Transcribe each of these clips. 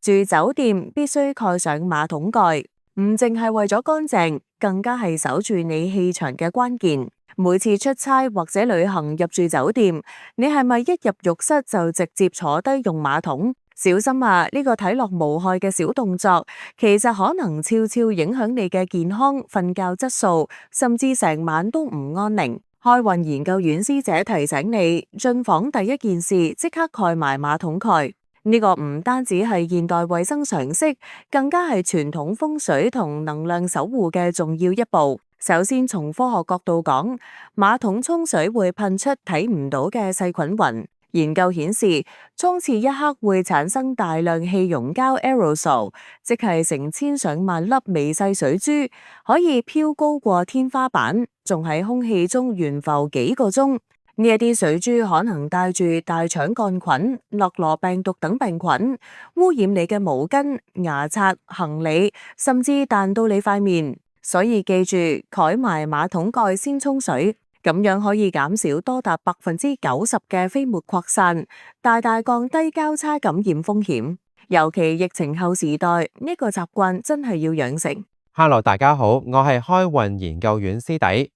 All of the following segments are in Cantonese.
住酒店必須蓋上馬桶蓋，唔淨係為咗乾淨，更加係守住你氣場嘅關鍵。每次出差或者旅行入住酒店，你係咪一入浴室就直接坐低用馬桶？小心啊！呢個睇落無害嘅小動作，其實可能悄悄影響你嘅健康、瞓覺質素，甚至成晚都唔安寧。開運研究院師姐提醒你，進房第一件事即刻蓋埋馬桶蓋。呢個唔單止係現代衛生常識，更加係傳統風水同能量守護嘅重要一步。首先從科學角度講，馬桶沖水會噴出睇唔到嘅細菌雲。研究顯示，沖廁一刻會產生大量氣溶膠 aerosol， 即係成千上萬粒微細水珠，可以飄高過天花板，仲喺空氣中懸浮幾個鐘。呢一啲水珠可能帶住大腸桿菌、諾羅病毒等病菌，污染你嘅毛巾、牙刷、行李，甚至彈到你塊面。所以記住，蓋埋馬桶蓋先沖水。咁樣可以減少多達90%嘅飛沫擴散，大大降低交叉感染風險。尤其疫情後時代，呢個習慣真係要養成。Hello， 大家好，我係開運研究院師弟。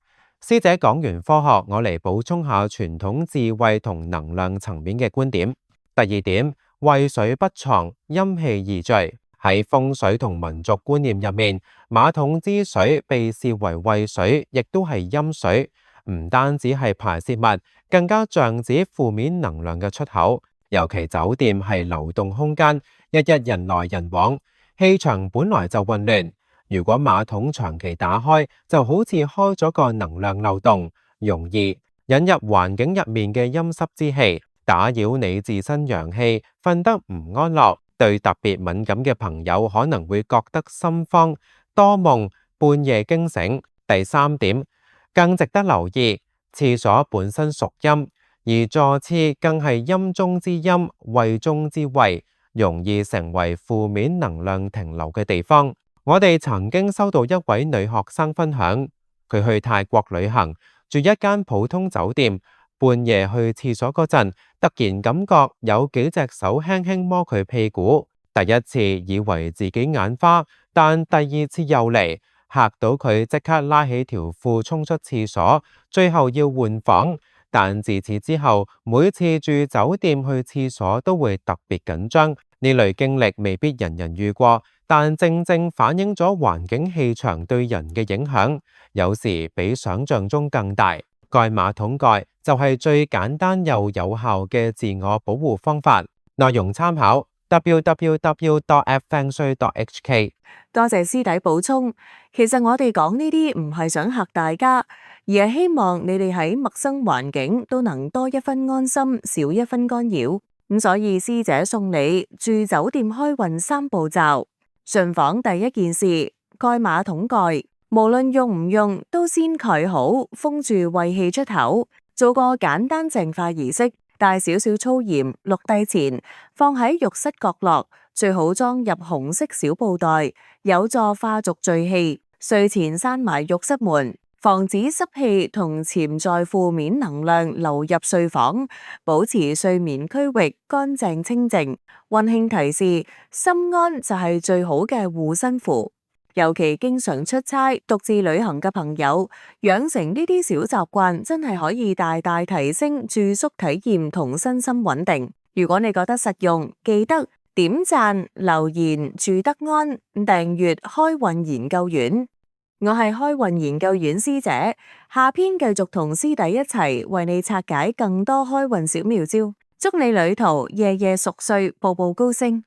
師姐講完科學，我嚟補充下傳統智慧同能量層面嘅觀點。第二點，渭水不藏，陰氣易聚。喺風水同民族觀念入面，馬桶之水被視為渭水，亦都係陰水。唔單止係排泄物，更加象指負面能量嘅出口。尤其酒店係流動空間，日日人來人往，氣場本來就混亂。如果馬桶長期打開，就好似開咗個能量漏洞，容易引入環境入面嘅陰濕之氣，打擾你自身陽氣，瞓得唔安樂。對特別敏感嘅朋友可能會覺得心慌、多夢、半夜驚醒。第三點，更值得留意，廁所本身屬陰，而坐廁更係陰中之陰、渭中之渭，容易成為負面能量停留嘅地方。我哋曾經收到一位女學生分享，佢去泰國旅行，住一間普通酒店，半夜去廁所嗰陣，突然感覺有幾隻手輕輕摸佢屁股。第一次以為自己眼花，但第二次又嚟，嚇到佢即刻拉起條褲衝出廁所，最後要換房。但自此之後，每次住酒店去廁所都會特別緊張。呢類經歷未必人人遇過，但正正反映咗環境氣場對人嘅影響，有時比想象中更大。蓋馬桶蓋就係最簡單又有效嘅自我保護方法。內容參考www.ffengshui.hk。多謝師弟補充。其實我哋講呢啲唔係想嚇大家，而係希望你哋喺陌生環境都能多一分安心，少一分干擾。咁所以師姐送你住酒店開運3步驟。進房第一件事，蓋馬桶蓋，無論用唔用都先蓋好，封住晦氣出口。做個簡單淨化儀式，帶少少粗鹽、綠地錢，放喺浴室角落，最好裝入紅色小布袋，有助化濁聚氣。睡前閂埋浴室門，防止濕氣同潛在負面能量流入睡房，保持睡眠區域乾淨清淨。溫馨提示：心安就係最好嘅護身符。尤其經常出差、獨自旅行嘅朋友，養成呢啲小習慣，真係可以大大提升住宿體驗同身心穩定。如果你覺得實用，記得點讚、留言、住得安、訂閱開運研究院。我係開運研究院師姐，下篇繼續同師弟一齊為你拆解更多開運小妙招，祝你旅途夜夜熟睡，步步高升。